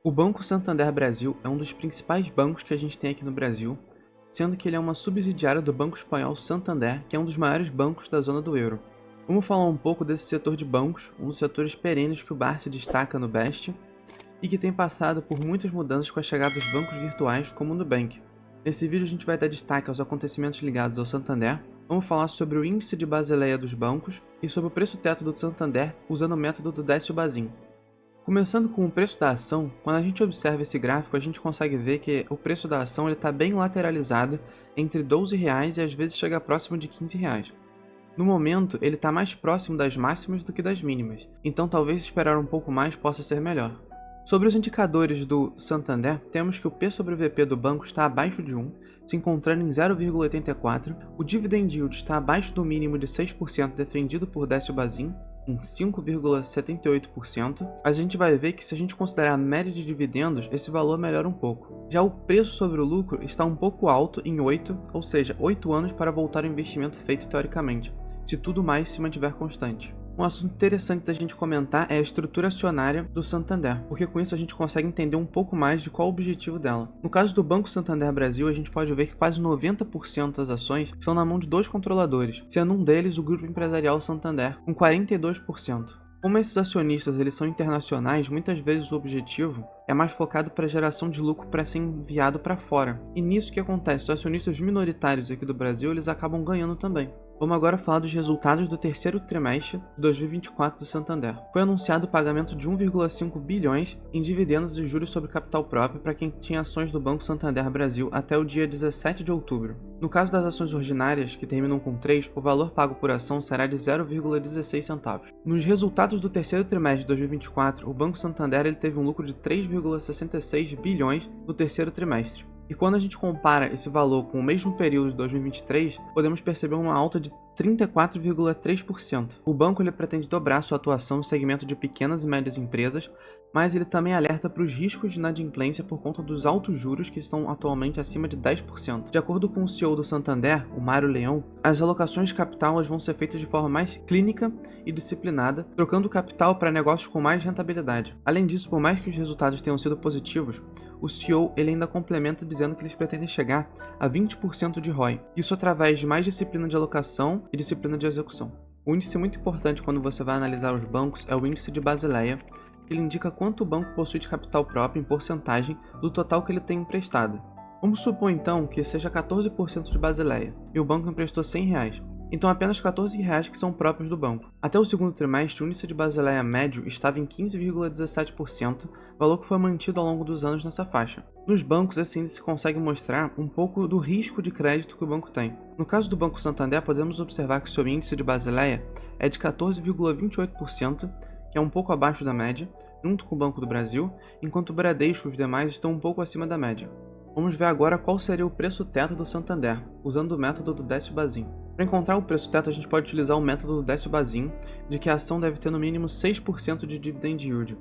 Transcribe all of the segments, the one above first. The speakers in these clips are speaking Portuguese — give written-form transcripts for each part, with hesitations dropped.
O Banco Santander Brasil é um dos principais bancos que a gente tem aqui no Brasil, sendo que ele é uma subsidiária do Banco Espanhol Santander, que é um dos maiores bancos da zona do euro. Vamos falar um pouco desse setor de bancos, um dos setores perenes que o Bar se destaca no Best e que tem passado por muitas mudanças com a chegada dos bancos virtuais como o Nubank. Nesse vídeo a gente vai dar destaque aos acontecimentos ligados ao Santander, vamos falar sobre o índice de Basileia dos bancos e sobre o preço-teto do Santander usando o método do Décio-Bazin. Começando com o preço da ação, quando a gente observa esse gráfico, a gente consegue ver que o preço da ação está bem lateralizado entre R$12 e às vezes chega próximo de R$15. No momento, ele está mais próximo das máximas do que das mínimas, então talvez esperar um pouco mais possa ser melhor. Sobre os indicadores do Santander, temos que o P sobre VP do banco está abaixo de 1, se encontrando em 0,84, o dividend yield está abaixo do mínimo de 6% defendido por Décio-Bazin, em 5,78%, mas a gente vai ver que se a gente considerar a média de dividendos, esse valor melhora um pouco. Já o preço sobre o lucro está um pouco alto em 8, ou seja, 8 anos para voltar ao investimento feito teoricamente, se tudo mais se mantiver constante. Um assunto interessante da gente comentar é a estrutura acionária do Santander, porque com isso a gente consegue entender um pouco mais de qual é o objetivo dela. No caso do Banco Santander Brasil, a gente pode ver que quase 90% das ações são na mão de dois controladores, sendo um deles o Grupo Empresarial Santander, com 42%. Como esses acionistas eles são internacionais, muitas vezes o objetivo é mais focado para a geração de lucro para ser enviado para fora. E nisso que acontece, os acionistas minoritários aqui do Brasil eles acabam ganhando também. Vamos agora falar dos resultados do terceiro trimestre de 2024 do Santander. Foi anunciado o pagamento de 1,5 bilhões em dividendos e juros sobre capital próprio para quem tinha ações do Banco Santander Brasil até o dia 17 de outubro. No caso das ações ordinárias, que terminam com 3, o valor pago por ação será de 0,16 centavos. Nos resultados do terceiro trimestre de 2024, o Banco Santander ele teve um lucro de 3,66 bilhões no terceiro trimestre. E quando a gente compara esse valor com o mesmo período de 2023, podemos perceber uma alta de 34,3%. O banco ele pretende dobrar sua atuação no segmento de pequenas e médias empresas, mas ele também alerta para os riscos de inadimplência por conta dos altos juros que estão atualmente acima de 10%. De acordo com o CEO do Santander, o Mário Leão, as alocações de capital elas vão ser feitas de forma mais clínica e disciplinada, trocando capital para negócios com mais rentabilidade. Além disso, por mais que os resultados tenham sido positivos, o CEO ele ainda complementa dizendo que eles pretendem chegar a 20% de ROI, isso através de mais disciplina de alocação e disciplina de execução. Um índice muito importante quando você vai analisar os bancos é o índice de Basileia. Ele indica quanto o banco possui de capital próprio em porcentagem do total que ele tem emprestado. Vamos supor então que seja 14% de Basileia e o banco emprestou R$100, então apenas R$14 que são próprios do banco. Até o segundo trimestre, o índice de Basileia médio estava em 15,17%, valor que foi mantido ao longo dos anos nessa faixa. Nos bancos, esse índice consegue mostrar um pouco do risco de crédito que o banco tem. No caso do Banco Santander, podemos observar que seu índice de Basileia é de 14,28%, que é um pouco abaixo da média, junto com o Banco do Brasil, enquanto o Bradesco e os demais estão um pouco acima da média. Vamos ver agora qual seria o preço-teto do Santander, usando o método do Décio-Bazin. Para encontrar o preço-teto, a gente pode utilizar o método do Décio-Bazin, de que a ação deve ter no mínimo 6% de dividend yield,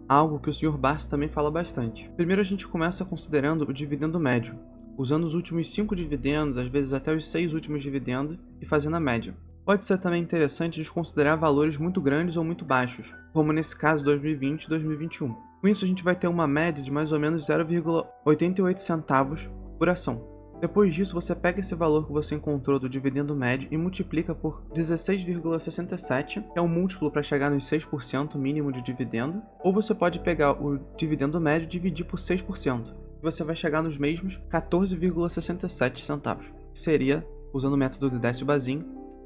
algo que o Sr. Barsi também fala bastante. Primeiro a gente começa considerando o dividendo médio, usando os últimos 5 dividendos, às vezes até os 6 últimos dividendos, e fazendo a média. Pode ser também interessante desconsiderar valores muito grandes ou muito baixos, como nesse caso 2020 e 2021. Com isso a gente vai ter uma média de mais ou menos 0,88 centavos por ação. Depois disso, você pega esse valor que você encontrou do dividendo médio e multiplica por 16,67, que é um múltiplo para chegar nos 6% mínimo de dividendo, ou você pode pegar o dividendo médio e dividir por 6%, e você vai chegar nos mesmos 14,67 centavos, que seria, usando o método de Décio-Bazin,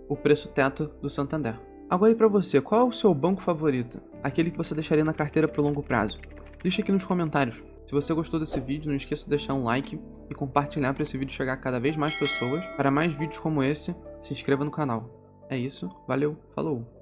o preço-teto do Santander. Agora e para você, qual é o seu banco favorito? Aquele que você deixaria na carteira para o longo prazo? Deixa aqui nos comentários. Se você gostou desse vídeo, não esqueça de deixar um like e compartilhar para esse vídeo chegar a cada vez mais pessoas. Para mais vídeos como esse, se inscreva no canal. É isso, valeu, falou!